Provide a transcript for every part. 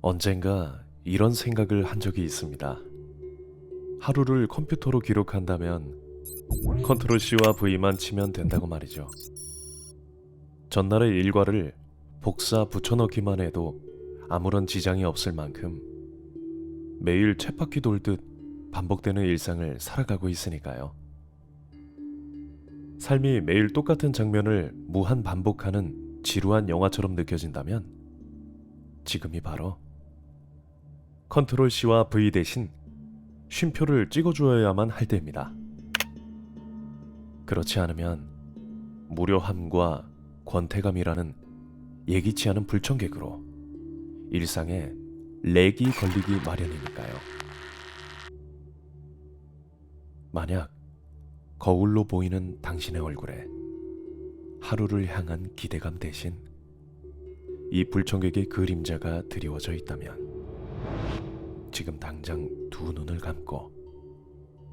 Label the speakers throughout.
Speaker 1: 언젠가 이런 생각을 한 적이 있습니다. 하루를 컴퓨터로 기록한다면 컨트롤 C와 V만 치면 된다고 말이죠. 전날의 일과를 복사 붙여넣기만 해도 아무런 지장이 없을 만큼 매일 쳇바퀴 돌듯 반복되는 일상을 살아가고 있으니까요. 삶이 매일 똑같은 장면을 무한 반복하는 지루한 영화처럼 느껴진다면 지금이 바로 컨트롤 C와 V 대신 쉼표를 찍어주어야만 할 때입니다. 그렇지 않으면 무료함과 권태감이라는 예기치 않은 불청객으로 일상에 렉이 걸리기 마련이니까요. 만약 거울로 보이는 당신의 얼굴에 하루를 향한 기대감 대신 이 불청객의 그림자가 드리워져 있다면 지금 당장 두 눈을 감고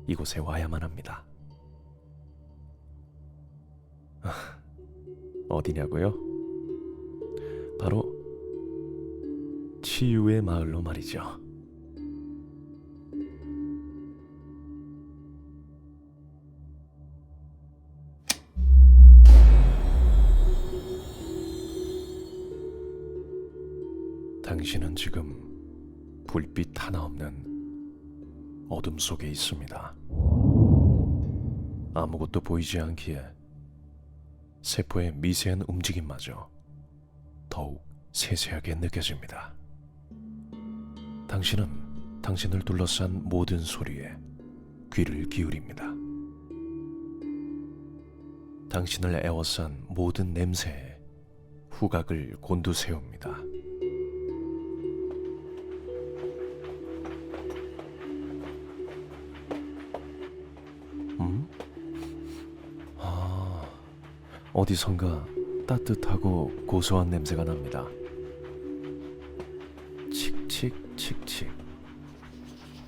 Speaker 1: 이곳에 와야만 합니다. 어디냐고요? 바로 치유의 마을로 말이죠. 당신은 지금 불빛 하나 없는 어둠 속에 있습니다. 아무것도 보이지 않기에 세포의 미세한 움직임마저 더욱 세세하게 느껴집니다. 당신은 당신을 둘러싼 모든 소리에 귀를 기울입니다. 당신을 애워싼 모든 냄새에 후각을 곤두세웁니다. 어디선가 따뜻하고 고소한 냄새가 납니다. 칙칙칙칙.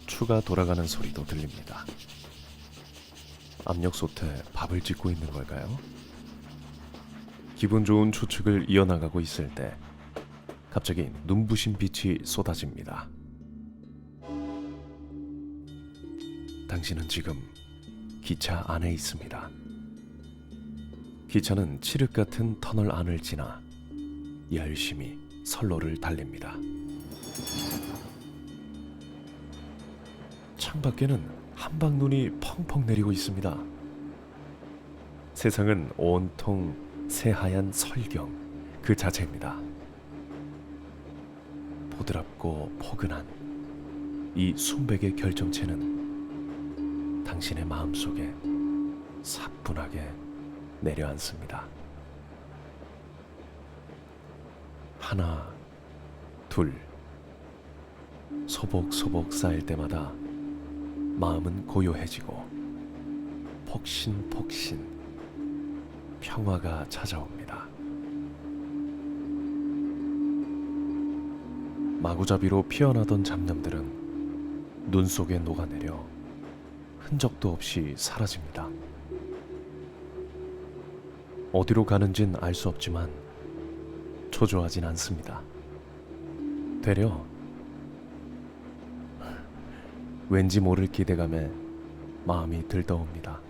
Speaker 1: 추가 돌아가는 소리도 들립니다. 압력솥에 밥을 짓고 있는 걸까요? 기분 좋은 추측을 이어나가고 있을 때 갑자기 눈부신 빛이 쏟아집니다. 당신은 지금 기차 안에 있습니다. 기차는 칠흑 같은 터널 안을 지나 열심히 선로를 달립니다. 창밖에는 한방눈이 펑펑 내리고 있습니다. 세상은 온통 새하얀 설경 그 자체입니다. 보드랍고 포근한 이 순백의 결정체는 당신의 마음속에 사뿐하게 내려앉습니다. 하나, 둘, 소복소복 쌓일 때마다 마음은 고요해지고 폭신폭신 평화가 찾아옵니다. 마구잡이로 피어나던 잡념들은 눈 속에 녹아내려 흔적도 없이 사라집니다. 어디로 가는진 알 수 없지만 초조하진 않습니다. 되려 왠지 모를 기대감에 마음이 들떠옵니다.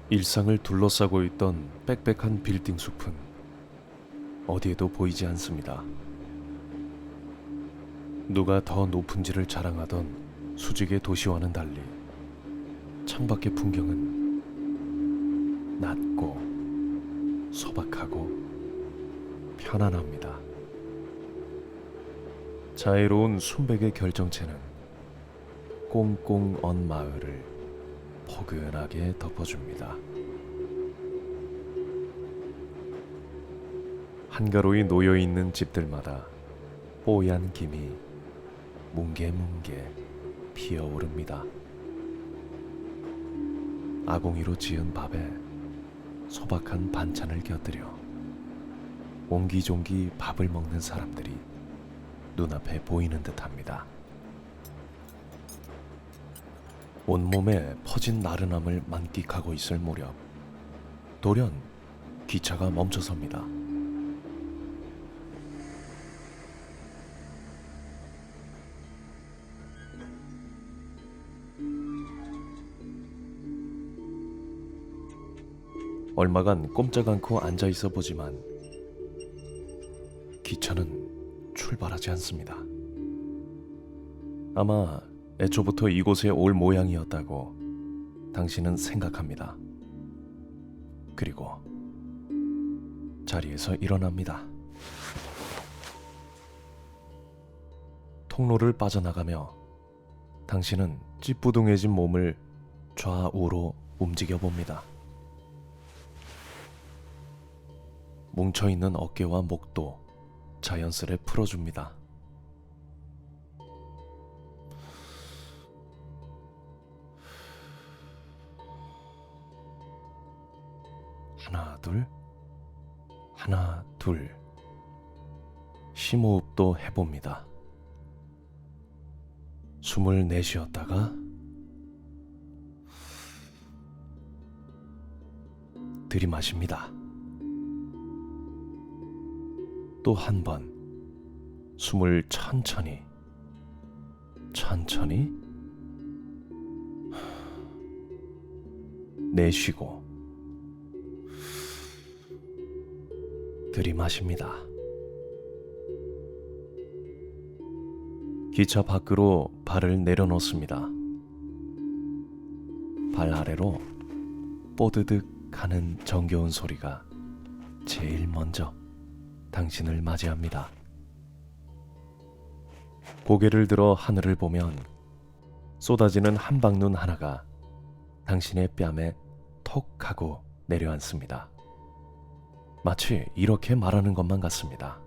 Speaker 1: 일상을 둘러싸고 있던 빽빽한 빌딩 숲은 어디에도 보이지 않습니다. 누가 더 높은지를 자랑하던 수직의 도시와는 달리 창밖의 풍경은 낮고 소박하고 편안합니다. 자애로운 순백의 결정체는 꽁꽁 언 마을을 포근하게 덮어줍니다. 한가로이 놓여있는 집들마다 뽀얀 김이 뭉게뭉게 피어오릅니다. 아궁이로 지은 밥에 소박한 반찬을 곁들여 옹기종기 밥을 먹는 사람들이 눈앞에 보이는 듯합니다. 온몸에 퍼진 나른함을 만끽하고 있을 무렵 돌연 기차가 멈춰섭니다. 얼마간 꼼짝 않고 앉아 있어 보지만 기차는 출발하지 않습니다. 아마 애초부터 이곳에 올 모양이었다고 당신은 생각합니다. 그리고 자리에서 일어납니다. 통로를 빠져나가며 당신은 찌뿌둥해진 몸을 좌우로 움직여 봅니다. 뭉쳐있는 어깨와 목도 자연스레 풀어줍니다. 하나 둘, 하나 둘. 심호흡도 해봅니다. 숨을 내쉬었다가 들이마십니다. 또 한 번 숨을 천천히 내쉬고 들이마십니다. 기차 밖으로 발을 내려놓습니다. 발 아래로 뽀드득 하는 정겨운 소리가 제일 먼저 당신을 맞이합니다. 고개를 들어 하늘을 보면 쏟아지는 한방눈 하나가 당신의 뺨에 톡 하고 내려앉습니다. 마치 이렇게 말하는 것만 같습니다.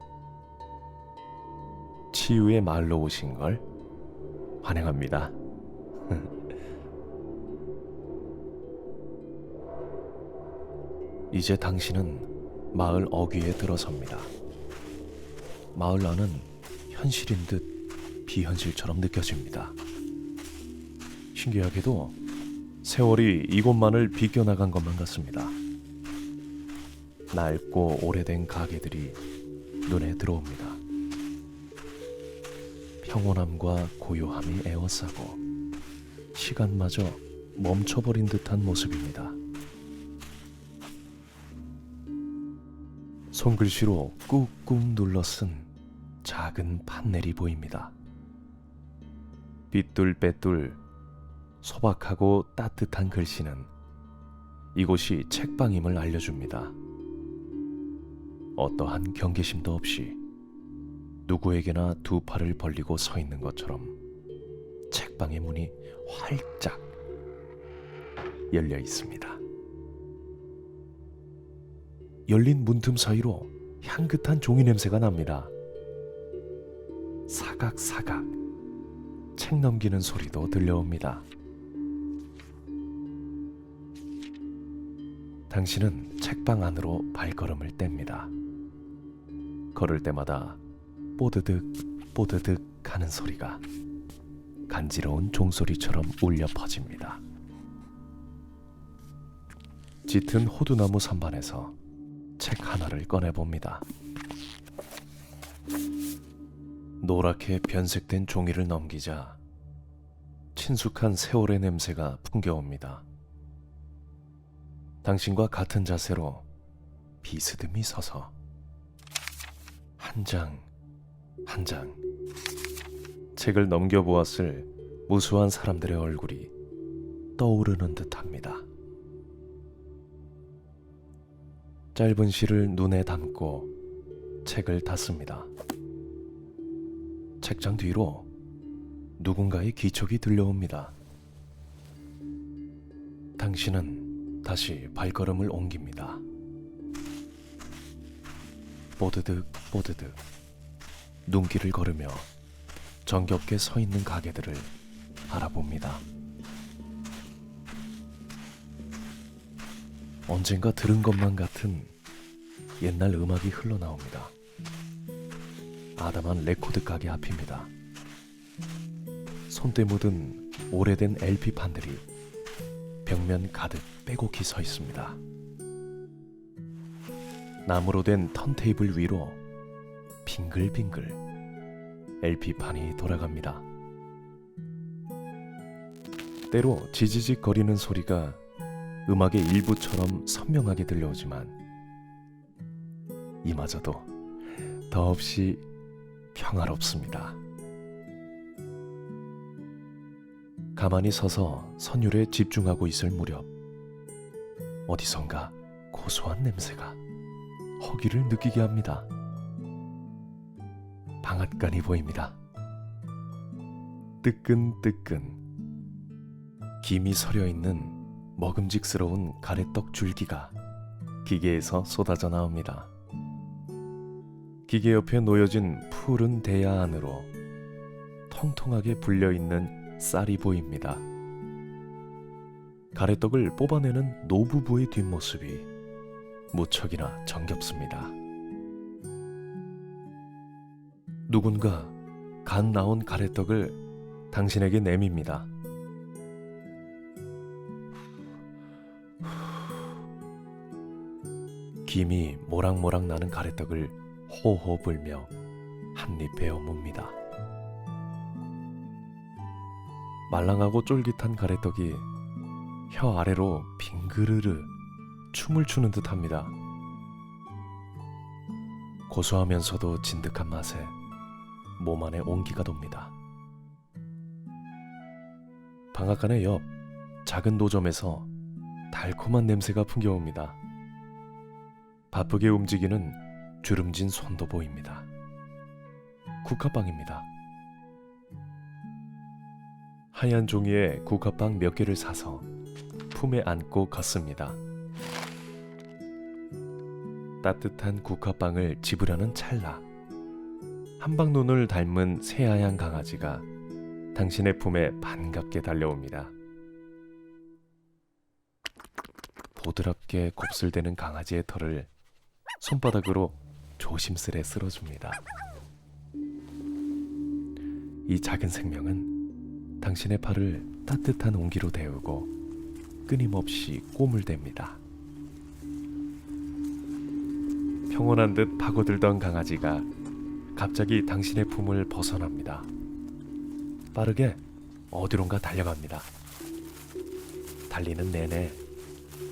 Speaker 1: 치유의 마을로 오신 걸 환영합니다. 이제 당신은 마을 어귀에 들어섭니다. 마을 안은 현실인 듯 비현실처럼 느껴집니다. 신기하게도 세월이 이곳만을 비껴나간 것만 같습니다. 낡고 오래된 가게들이 눈에 들어옵니다. 평온함과 고요함이 에워싸고 시간마저 멈춰버린 듯한 모습입니다. 손글씨로 꾹꾹 눌러 쓴 작은 판넬이 보입니다. 삐뚤빼뚤 소박하고 따뜻한 글씨는 이곳이 책방임을 알려줍니다. 어떠한 경계심도 없이 누구에게나 두 팔을 벌리고 서 있는 것처럼 책방의 문이 활짝 열려 있습니다. 열린 문틈 사이로 향긋한 종이 냄새가 납니다. 사각사각 책 넘기는 소리도 들려옵니다. 당신은 책방 안으로 발걸음을 뗍니다. 걸을 때마다 뽀드득 뽀드득 하는 소리가 간지러운 종소리처럼 울려 퍼집니다. 짙은 호두나무 선반에서 책 하나를 꺼내봅니다. 노랗게 변색된 종이를 넘기자 친숙한 세월의 냄새가 풍겨옵니다. 당신과 같은 자세로 비스듬히 서서 한 장 한 장 책을 넘겨보았을 무수한 사람들의 얼굴이 떠오르는 듯합니다. 짧은 시를 눈에 담고 책을 닫습니다. 책장 뒤로 누군가의 기척이 들려옵니다. 당신은 다시 발걸음을 옮깁니다. 뽀드득 뽀드득 눈길을 걸으며 정겹게 서 있는 가게들을 알아봅니다. 언젠가 들은 것만 같은 옛날 음악이 흘러나옵니다. 아담한 레코드 가게 앞입니다. 손때 묻은 오래된 LP판들이 벽면 가득 빼곡히 서 있습니다. 나무로 된 턴테이블 위로 빙글빙글 LP판이 돌아갑니다. 때로 지지직 거리는 소리가 음악의 일부처럼 선명하게 들려오지만 이마저도 더없이 평화롭습니다. 가만히 서서 선율에 집중하고 있을 무렵 어디선가 고소한 냄새가 허기를 느끼게 합니다. 방앗간이 보입니다. 뜨끈뜨끈 김이 서려 있는 먹음직스러운 가래떡 줄기가 기계에서 쏟아져 나옵니다. 기계 옆에 놓여진 푸른 대야 안으로 통통하게 불려있는 쌀이 보입니다. 가래떡을 뽑아내는 노부부의 뒷모습이 무척이나 정겹습니다. 누군가 간 나온 가래떡을 당신에게 내밉니다. 김이 모락모락 나는 가래떡을 호호 불며 한입 베어 뭅니다. 말랑하고 쫄깃한 가래떡이 혀 아래로 빙그르르 춤을 추는 듯합니다. 고소하면서도 진득한 맛에 몸 안에 온기가 돕니다. 방앗간의 옆 작은 노점에서 달콤한 냄새가 풍겨옵니다. 바쁘게 움직이는 주름진 손도 보입니다. 국화빵입니다. 하얀 종이에 국화빵 몇 개를 사서 품에 안고 걷습니다. 따뜻한 국화빵을 집으려는 찰나 한방눈을 닮은 새하얀 강아지가 당신의 품에 반갑게 달려옵니다. 보드랍게 곱슬대는 강아지의 털을 손바닥으로 조심스레 쓸어줍니다. 이 작은 생명은 당신의 팔을 따뜻한 온기로 데우고 끊임없이 꼬물댑니다. 평온한 듯 파고들던 강아지가 갑자기 당신의 품을 벗어납니다. 빠르게 어디론가 달려갑니다. 달리는 내내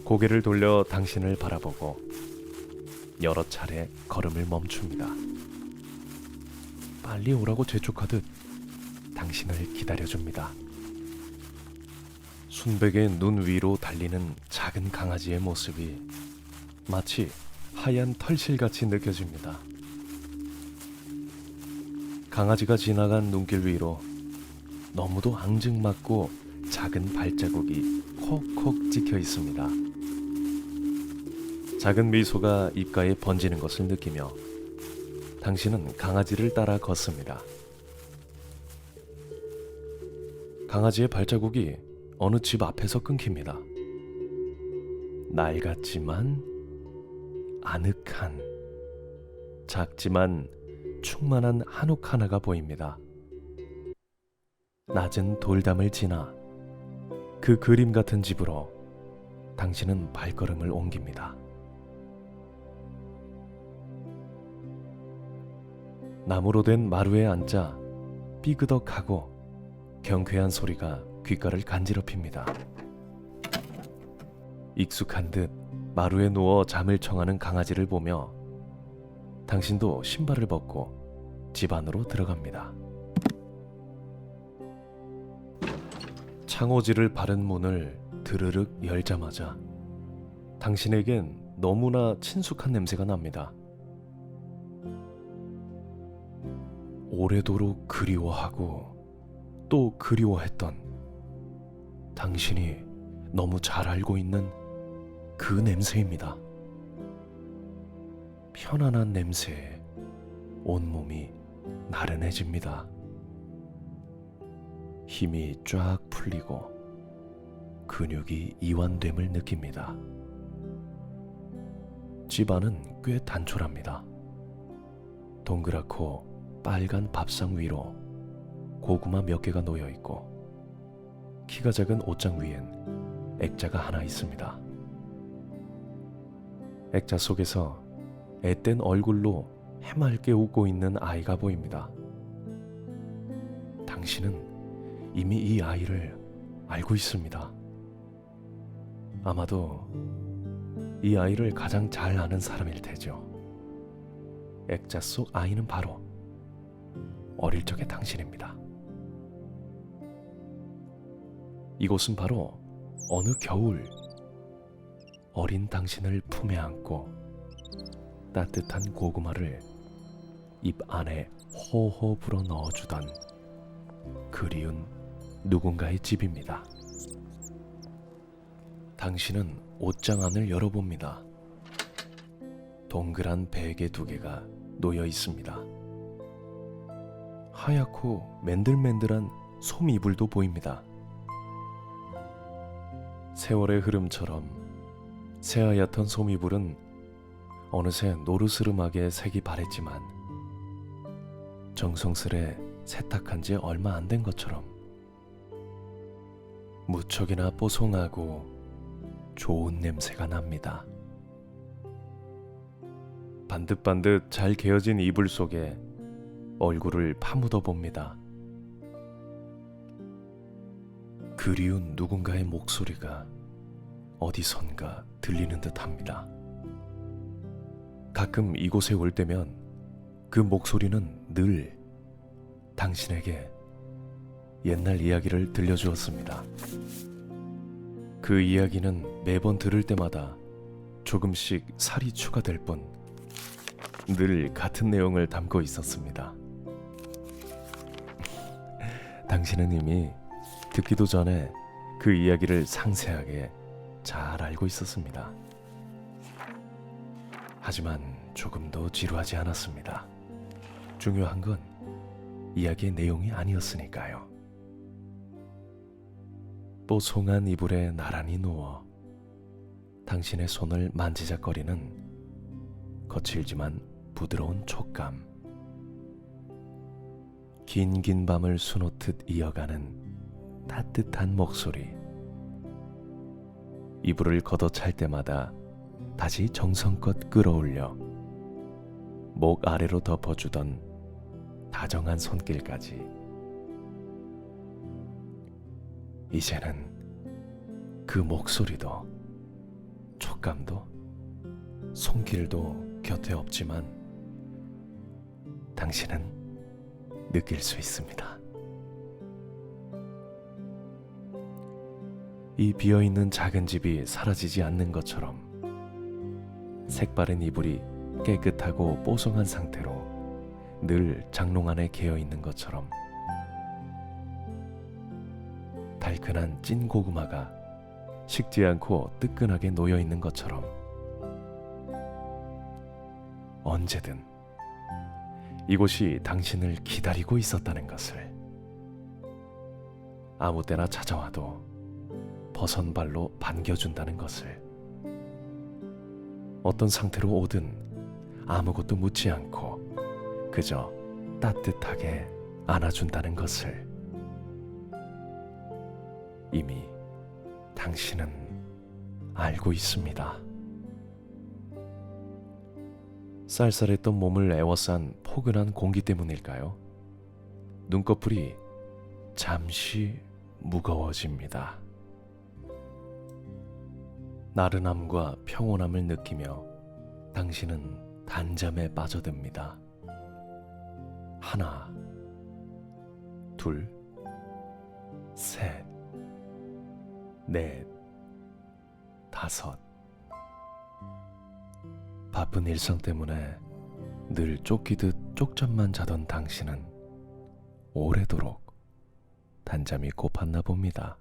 Speaker 1: 고개를 돌려 당신을 바라보고 여러 차례 걸음을 멈춥니다. 빨리 오라고 재촉하듯 당신을 기다려줍니다. 순백의 눈 위로 달리는 작은 강아지의 모습이 마치 하얀 털실같이 느껴집니다. 강아지가 지나간 눈길 위로 너무도 앙증맞고 작은 발자국이 콕콕 찍혀 있습니다. 작은 미소가 입가에 번지는 것을 느끼며 당신은 강아지를 따라 걷습니다. 강아지의 발자국이 어느 집 앞에서 끊깁니다. 낡았지만 아늑한, 작지만 충만한 한옥 하나가 보입니다. 낮은 돌담을 지나 그 그림 같은 집으로 당신은 발걸음을 옮깁니다. 나무로 된 마루에 앉아 삐그덕하고 경쾌한 소리가 귓가를 간지럽힙니다. 익숙한 듯 마루에 누워 잠을 청하는 강아지를 보며 당신도 신발을 벗고 집 안으로 들어갑니다. 창호지를 바른 문을 드르륵 열자마자 당신에겐 너무나 친숙한 냄새가 납니다. 오래도록 그리워하고 또 그리워했던 당신이 너무 잘 알고 있는 그 냄새입니다. 편안한 냄새에 온몸이 나른해집니다. 힘이 쫙 풀리고 근육이 이완됨을 느낍니다. 집안은 꽤 단촐합니다. 동그랗고 빨간 밥상 위로 고구마 몇 개가 놓여 있고 키가 작은 옷장 위엔 액자가 하나 있습니다. 액자 속에서 앳된 얼굴로 해맑게 웃고 있는 아이가 보입니다. 당신은 이미 이 아이를 알고 있습니다. 아마도 이 아이를 가장 잘 아는 사람일 테죠. 액자 속 아이는 바로 어릴 적의 당신입니다. 이곳은 바로 어느 겨울 어린 당신을 품에 안고 따뜻한 고구마를 입 안에 호호 불어 넣어주던 그리운 누군가의 집입니다. 당신은 옷장 안을 열어봅니다. 동그란 베개 2개가 놓여 있습니다. 하얗고 맨들맨들한 솜 이불도 보입니다. 세월의 흐름처럼 새하얗던 솜 이불은 어느새 노르스름하게 색이 바랬지만 정성스레 세탁한 지 얼마 안 된 것처럼 무척이나 뽀송하고 좋은 냄새가 납니다. 반듯반듯 잘 개어진 이불 속에 얼굴을 파묻어 봅니다. 그리운 누군가의 목소리가 어디선가 들리는 듯합니다. 가끔 이곳에 올 때면 그 목소리는 늘 당신에게 옛날 이야기를 들려주었습니다. 그 이야기는 매번 들을 때마다 조금씩 살이 추가될 뿐 늘 같은 내용을 담고 있었습니다. 당신은 이미 듣기도 전에 그 이야기를 상세하게 잘 알고 있었습니다. 하지만 조금도 지루하지 않았습니다. 중요한 건 이야기의 내용이 아니었으니까요. 뽀송한 이불에 나란히 누워 당신의 손을 만지작거리는 거칠지만 부드러운 촉감, 긴긴 밤을 수놓듯 이어가는 따뜻한 목소리, 이불을 걷어찰 때마다 다시 정성껏 끌어올려 목 아래로 덮어주던 다정한 손길까지. 이제는 그 목소리도 촉감도 손길도 곁에 없지만 당신은 느낄 수 있습니다. 이 비어있는 작은 집이 사라지지 않는 것처럼 색바른 이불이 깨끗하고 뽀송한 상태로 늘 장롱 안에 개어있는 것처럼 달큰한 찐 고구마가 식지 않고 뜨끈하게 놓여있는 것처럼 언제든 이곳이 당신을 기다리고 있었다는 것을, 아무 때나 찾아와도 버선 발로 반겨준다는 것을, 어떤 상태로 오든 아무것도 묻지 않고 그저 따뜻하게 안아준다는 것을 이미 당신은 알고 있습니다. 쌀쌀했던 몸을 에워싼 포근한 공기 때문일까요? 눈꺼풀이 잠시 무거워집니다. 나른함과 평온함을 느끼며 당신은 단잠에 빠져듭니다. 하나, 둘, 셋, 넷, 다섯. 바쁜 일상 때문에 늘 쫓기듯 쪽잠만 자던 당신은 오래도록 단잠이 고팠나 봅니다.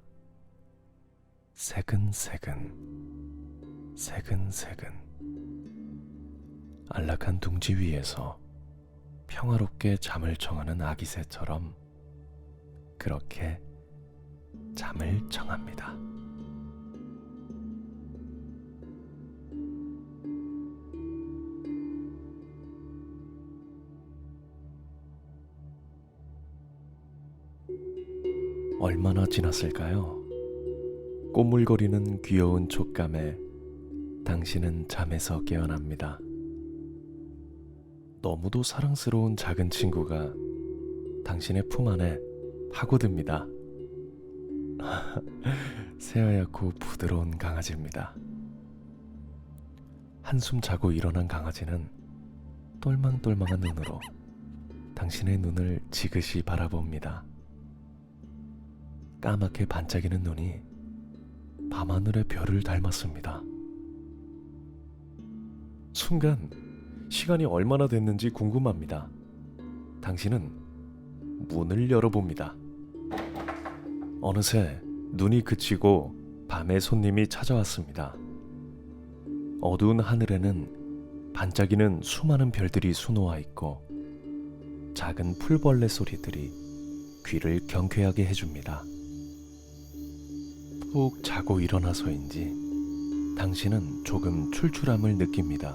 Speaker 1: 새근새근, 새근새근. 안락한 둥지 위에서 평화롭게 잠을 청하는 아기새처럼 그렇게 잠을 청합니다. 얼마나 지났을까요? 꼬물거리는 귀여운 촉감에 당신은 잠에서 깨어납니다. 너무도 사랑스러운 작은 친구가 당신의 품 안에 파고듭니다. 새하얗고 부드러운 강아지입니다. 한숨 자고 일어난 강아지는 똘망똘망한 눈으로 당신의 눈을 지그시 바라봅니다. 까맣게 반짝이는 눈이 밤하늘의 별을 닮았습니다. 순간 시간이 얼마나 됐는지 궁금합니다. 당신은 문을 열어봅니다. 어느새 눈이 그치고 밤에 손님이 찾아왔습니다. 어두운 하늘에는 반짝이는 수많은 별들이 수놓아 있고 작은 풀벌레 소리들이 귀를 경쾌하게 해줍니다. 푹 자고 일어나서인지 당신은 조금 출출함을 느낍니다.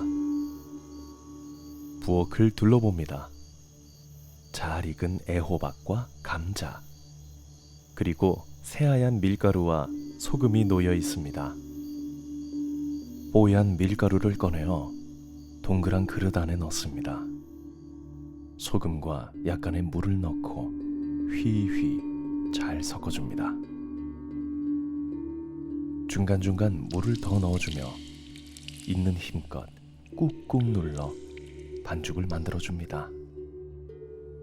Speaker 1: 부엌을 둘러봅니다. 잘 익은 애호박과 감자, 그리고 새하얀 밀가루와 소금이 놓여 있습니다. 뽀얀 밀가루를 꺼내어 동그란 그릇 안에 넣습니다. 소금과 약간의 물을 넣고 휘휘 잘 섞어줍니다. 중간중간 물을 더 넣어주며 있는 힘껏 꾹꾹 눌러 반죽을 만들어줍니다.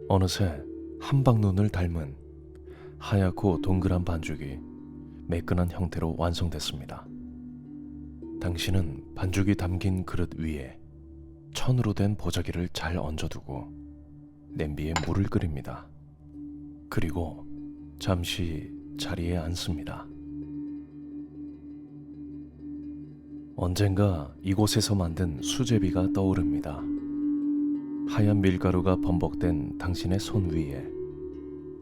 Speaker 1: 어느새 한방눈을 닮은 하얗고 동그란 반죽이 매끈한 형태로 완성됐습니다. 당신은 반죽이 담긴 그릇 위에 천으로 된 보자기를 잘 얹어두고 냄비에 물을 끓입니다. 그리고 잠시 자리에 앉습니다. 언젠가 이곳에서 만든 수제비가 떠오릅니다. 하얀 밀가루가 범벅된 당신의 손 위에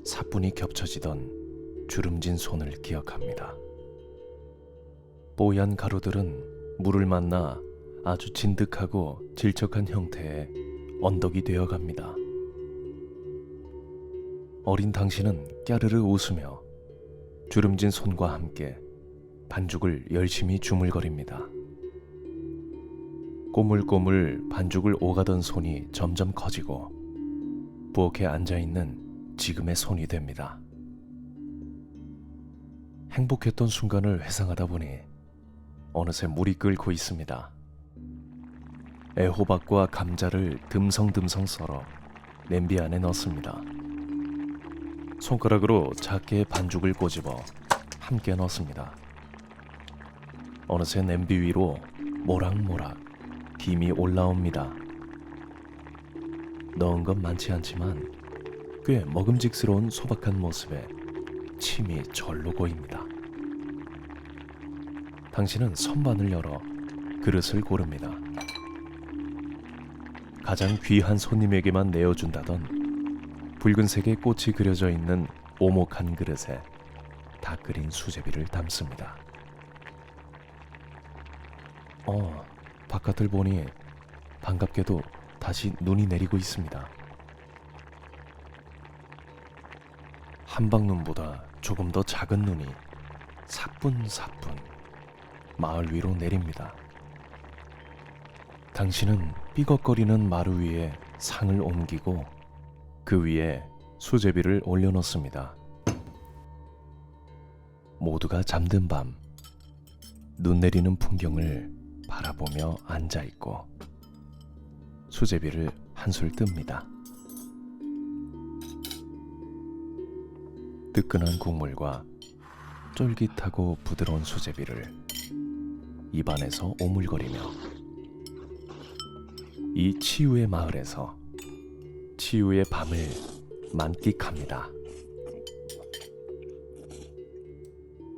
Speaker 1: 사뿐히 겹쳐지던 주름진 손을 기억합니다. 뽀얀 가루들은 물을 만나 아주 진득하고 질척한 형태의 언덕이 되어갑니다. 어린 당신은 깨르르 웃으며 주름진 손과 함께 반죽을 열심히 주물거립니다. 꼬물꼬물 반죽을 오가던 손이 점점 커지고 부엌에 앉아있는 지금의 손이 됩니다. 행복했던 순간을 회상하다 보니 어느새 물이 끓고 있습니다. 애호박과 감자를 듬성듬성 썰어 냄비 안에 넣습니다. 손가락으로 작게 반죽을 꼬집어 함께 넣습니다. 어느새 냄비 위로 모락모락 김이 올라옵니다. 넣은 건 많지 않지만 꽤 먹음직스러운 소박한 모습에 침이 절로 고입니다. 당신은 선반을 열어 그릇을 고릅니다. 가장 귀한 손님에게만 내어준다던 붉은색의 꽃이 그려져 있는 오목한 그릇에 다 끓인 수제비를 담습니다. 바깥을 보니 반갑게도 다시 눈이 내리고 있습니다. 한방눈보다 조금 더 작은 눈이 사뿐사뿐 마을 위로 내립니다. 당신은 삐걱거리는 마루 위에 상을 옮기고 그 위에 수제비를 올려놓습니다. 모두가 잠든 밤, 눈 내리는 풍경을 바라보며 앉아있고 수제비를 한술 뜹니다. 뜨끈한 국물과 쫄깃하고 부드러운 수제비를 입안에서 오물거리며 이 치유의 마을에서 치유의 밤을 만끽합니다.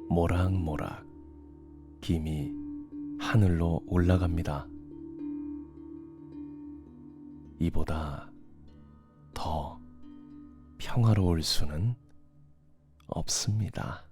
Speaker 1: 모락모락 김이 하늘로 올라갑니다. 이보다 더 평화로울 수는 없습니다.